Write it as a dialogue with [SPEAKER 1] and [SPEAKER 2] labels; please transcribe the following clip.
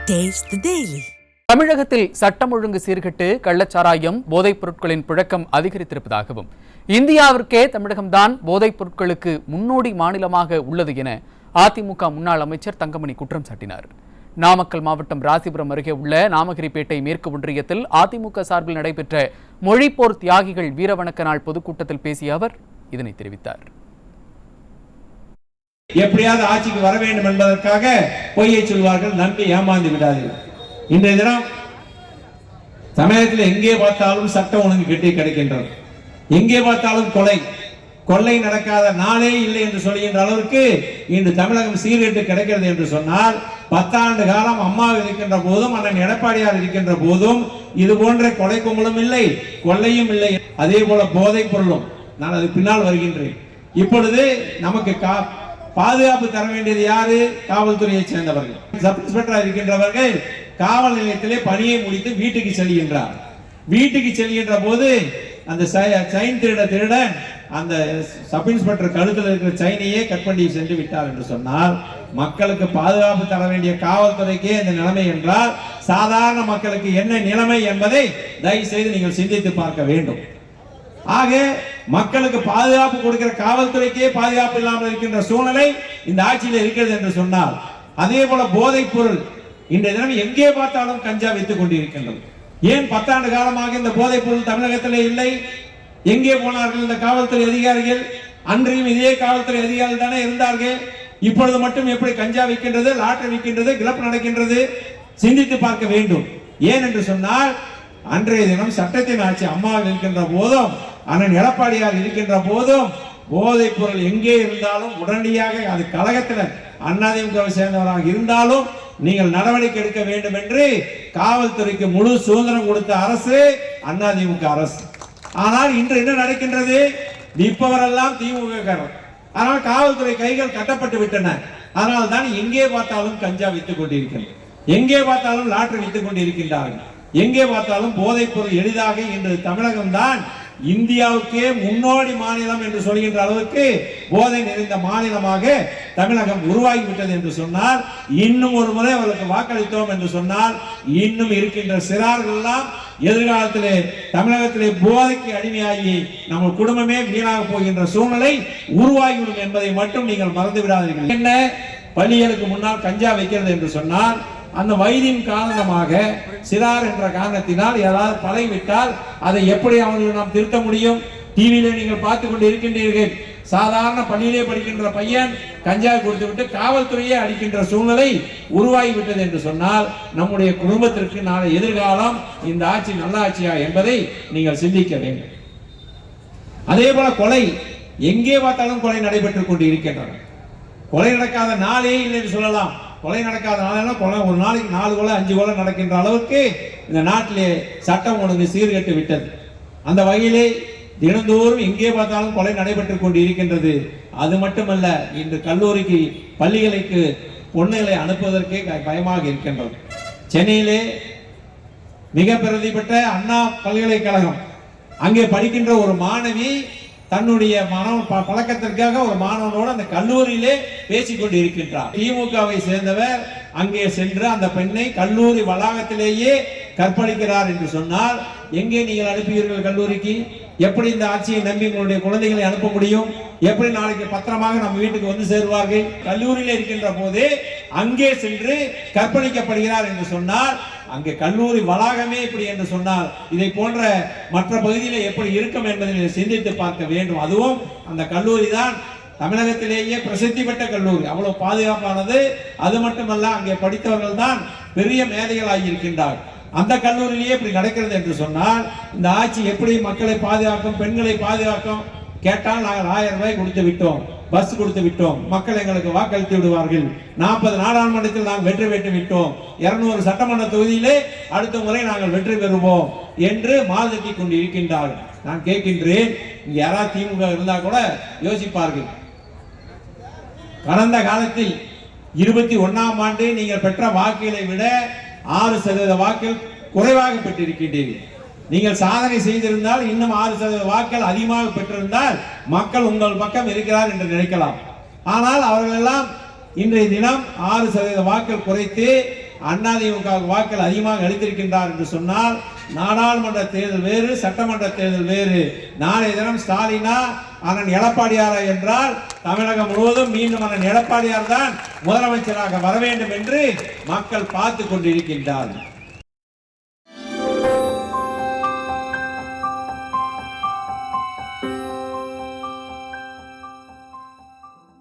[SPEAKER 1] Taste the Daily.
[SPEAKER 2] தமிழகத்தில் சட்டம் ஒழுங்கு சீர்கெட்டு கள்ளச்சாராயம் போதைப் பொருட்களின் புழக்கம் அதிகரித்திருப்பதாகவும் இந்தியாவிற்கே தமிழகம்தான் போதைப் பொருட்களுக்கு முன்னோடி மாநிலமாக உள்ளது என அதிமுக முன்னாள் அமைச்சர் தங்கமணி குற்றம் சாட்டினார். நாமக்கல் மாவட்டம் ராசிபுரம் அருகே உள்ள நாமகிரிப்பேட்டை மேற்கு ஒன்றியத்தில் அதிமுக சார்பில் நடைபெற்ற மொழிப்போர் தியாகிகள் வீரவணக்க நாள் பொதுக்கூட்டத்தில் பேசிய அவர் இதனை தெரிவித்தார்.
[SPEAKER 3] எப்படியாவது ஆட்சிக்கு வர வேண்டும் என்பதற்காக பொய்யை சொல்வார்கள், நம்பி ஏமாந்து விடாதீர்கள். இன்றைய தினம் தமிழகத்தில் எங்கே பார்த்தாலும் சட்டம் ஒழுங்கு கெட்டி கிடைக்கின்றது. எங்கே பார்த்தாலும் கொள்ளை நடக்காத நாளே இல்லை என்று சொல்கின்ற அளவிற்கு இன்று தமிழகம் சீர்கெட்டு கிடைக்கிறது என்று சொன்னால், 10 ஆண்டு காலம் அம்மா இருக்கின்ற போதும் அண்ணன் எடப்பாடியார் இருக்கின்ற போதும் இது போன்ற கொலை கும்பலும் இல்லை, கொள்ளையும் இல்லை. அதே போல போதைப் பொருளும். நான் அது பின்னால் வருகின்றேன். இப்பொழுது நமக்கு பாதுகாப்பு தர வேண்டியது யாரு? காவல்துறையை சேர்ந்தவர்கள். சப் இன்ஸ்பெக்டர் இருக்கின்றவர்கள் காவல் நிலையத்திலே பணியை முடித்து வீட்டுக்கு செல்கின்றார். வீட்டுக்கு செல்கின்ற போது அந்த செயின் திருட அந்த சப் இன்ஸ்பெக்டர் கழுத்தில் இருக்கிற செயினையே கட் பண்ணி சென்று விட்டார் என்று சொன்னால், மக்களுக்கு பாதுகாப்பு தர வேண்டிய காவல்துறைக்கே இந்த நிலைமை என்றால் சாதாரண மக்களுக்கு என்ன நிலைமை என்பதை தயவு செய்து நீங்கள் சிந்தித்து பார்க்க வேண்டும். ஆக மக்களுக்கு பாதுகாப்பு கொடுக்கிற காவல்துறைக்கே பாதுகாப்பு இல்லாமல் இருக்கின்ற சூழ்நிலை இந்த ஆட்சியில் இருக்கிறது என்று சொன்னால், அதே போல போதைப் பொருள் இன்றைய தினம் எங்கே பார்த்தாலும் கஞ்சா வைத்துக் கொண்டிருக்கின்றது. ஏன் 10 ஆண்டு காலமாக இந்த போதைப் பொருள் தமிழகத்திலே இல்லை? எங்கே போனார்கள் இந்த காவல்துறை அதிகாரிகள்? அன்றையும் இதே காவல்துறை அதிகாரிகள் தானே இருந்தார்கள். இப்பொழுது மட்டும் எப்படி கஞ்சா விற்கின்றது, லாட்டரி விற்கின்றது, கிளப் நடக்கின்றது? சிந்தித்து பார்க்க வேண்டும். ஏன் என்று சொன்னால், அன்றைய தினம் சட்டத்தின் ஆட்சி அம்மா இருக்கின்ற போதும் அண்ணன் எடப்பாடியார் இருக்கின்ற போதும் போதைப் பொருள் எங்கே இருந்தாலும் உடனடியாக அது கழகத்தில் அதிமுகவை சேர்ந்தவராக இருந்தாலும் நீங்கள் நடவடிக்கை எடுக்க வேண்டும் என்று காவல்துறைக்கு முழு சுதந்திரம் கொடுத்த அரசு அதிமுக அரசு. ஆனால் இன்று என்ன நடக்கின்றது? நிற்பவரெல்லாம் திமுக. ஆனால் காவல்துறை கைகள் கட்டப்பட்டு விட்டன. அதனால் தான் எங்கே பார்த்தாலும் கஞ்சா வித்துக் கொண்டிருக்கிறது, எங்கே பார்த்தாலும் லாட்டரி வித்துக் கொண்டிருக்கின்றார்கள், எங்கே பார்த்தாலும் போதைப் பொருள் எளிதாக இன்று தமிழகம் தான் இந்தியாவுக்கே முன்னோடி மாநிலம் என்று சொல்கின்ற அளவுக்கு போதை நிறைந்த மாநிலமாக தமிழகம் உருவாகிவிட்டது என்று சொன்னால், இன்னும் ஒரு முறை அவர்களுக்கு வாக்களித்தோம் என்று சொன்னால், இன்னும் இருக்கின்ற சிறார்கள் எல்லாம் எதிர்காலத்திலே தமிழகத்திலே போதைக்கு அடிமையாகி நம்ம குடும்பமே வீணாக போகின்ற சூழ்நிலை உருவாகிவிடும் என்பதை மட்டும் நீங்கள் மறந்து விடாதீர்கள். என்ன பள்ளிகளுக்கு முன்னால் கஞ்சா வைக்கிறது என்று சொன்னால், அந்த வயதின் காரணமாக சிறார் என்ற காரணத்தினால் ஏதாவது பழகிவிட்டால் அதை எப்படி அவங்களுக்கு நாம் திருத்த முடியும்? டிவியில நீங்கள் பார்த்து கொண்டு இருக்கின்றீர்கள். சாதாரண பள்ளியிலே படிக்கின்ற பையன் கஞ்சா கொடுத்து விட்டு காவல்துறையே அடிக்கின்ற சூழ்நிலை உருவாகிவிட்டது என்று சொன்னால், நம்முடைய குடும்பத்திற்கு நாளை எதிர்காலம் இந்த ஆட்சி நல்ல ஆட்சியா என்பதை நீங்கள் சிந்திக்க வேண்டும். அதே போல கொலை, எங்கே பார்த்தாலும் கொலை நடைபெற்றுக் கொண்டு இருக்கின்றன. கொலை நடக்காத நாளே இல்லை என்று சொல்லலாம். கொலை நடக்காத நாளெல்லாம் கொலை ஒரு நாளைக்கு 4 கொலை 5 கொலை நடக்கின்ற அளவுக்கு இந்த நாட்டிலே சட்டம் ஒழுங்கு சீர்கெட்டு விட்டது. அந்த வகையிலே தினந்தோறும் எங்கே பார்த்தாலும் கொலை நடைபெற்றுக் கொண்டு இருக்கின்றது. அது மட்டுமல்ல, இன்று கல்லூரிக்கு பள்ளிகளுக்கு பொண்ணுகளை அனுப்புவதற்கே பயமாக இருக்கின்றது. சென்னையிலே மிக பிரசித்தி பெற்ற அண்ணா பல்கலைக்கழகம், அங்கே படிக்கின்ற ஒரு மாணவி தன்னுடைய பழக்கத்திற்காக ஒரு மாணவனோடு அந்த கல்லூரியிலே பேசிக்கொண்டு இருக்கின்றார். திமுகவை சேர்ந்தவர் அங்கே சென்று அந்த பெண்ணை கல்லூரி வளாகத்திலேயே கற்பழிக்கிறார் என்று சொன்னால், எங்கே நீங்கள் அனுப்புவீர்கள் கல்லூரிக்கு? எப்படி இந்த ஆட்சியை நம்பி உங்களுடைய குழந்தைகளை அனுப்ப முடியும்? எப்படி நாளைக்கு பத்திரமாக நம்ம வீட்டுக்கு வந்து சேருவார்கள்? கல்லூரியில் இருக்கின்ற போதே அங்கே சென்று கற்பழிக்கப்படுகிறார் என்று சொன்னால், அங்கே கல்லூரி வளாகமே இப்படி என்று சொன்னால், இதை போன்ற மற்ற பகுதியில் எப்படி இருக்கும் என்பதை சிந்தித்து பார்க்க வேண்டும். அதுவும் அந்த கல்லூரி தான் தமிழகத்திலேயே பிரசித்தி பெற்ற கல்லூரி, அவ்வளவு பாதுகாப்பானது. அது மட்டுமல்ல, அங்கே படித்தவர்கள் தான் பெரிய மேதைகளாகி இருக்கின்றார். அந்த கல்லூரியிலேயே இப்படி நடக்கிறது என்று சொன்னால், இந்த ஆட்சி எப்படி மக்களை பாதுகாக்கும், பெண்களை பாதுகாக்கும்? கேட்டால் நாங்கள் 1000 ரூபாய் கொடுத்து விட்டோம், பஸ் கொடுத்து விட்டோம், மக்கள் எங்களுக்கு வாக்களித்து விடுவார்கள், 40 நாடாளுமன்றத்தில் நாங்கள் வெற்றி பெற்று விட்டோம், 200 சட்டமன்ற தொகுதியிலே அடுத்த முறை நாங்கள் வெற்றி பெறுவோம் என்று மாதட்டி கொண்டு இருக்கின்றார்கள். நான் கேட்கின்றேன், இங்க யாராவது திமுக இருந்தா கூட யோசிப்பார்கள். கடந்த காலத்தில் 21ஆம் ஆண்டு நீங்கள் பெற்ற வாக்குகளை விட 6% வாக்குகள் குறைவாக பெற்றிருக்கின்றீர்கள். நீங்கள் சாதனை செய்திருந்தால் இன்னும் 6% வாக்குகள் அதிகமாக பெற்றிருந்தால் மக்கள் உங்கள் பக்கம் இருக்கிறார் என்று நினைக்கலாம். ஆனால் அவர்கள் எல்லாம் இன்றைய தினம் 6% வாக்குகள் குறைத்து அதிமுக வாக்கள் அதிகமாக அளித்திருக்கின்றார் என்று சொன்னால் நாடாளுமன்ற தேர்தல் வேறு, சட்டமன்ற தேர்தல் வேறு. நாளைய தினம் ஸ்டாலினா அண்ணன் எடப்பாடியாரா என்றால் தமிழகம் முழுவதும் மீண்டும் அண்ணன் எடப்பாடியார் தான் முதலமைச்சராக வர வேண்டும் என்று மக்கள் பார்த்து கொண்டிருக்கின்றார்கள்.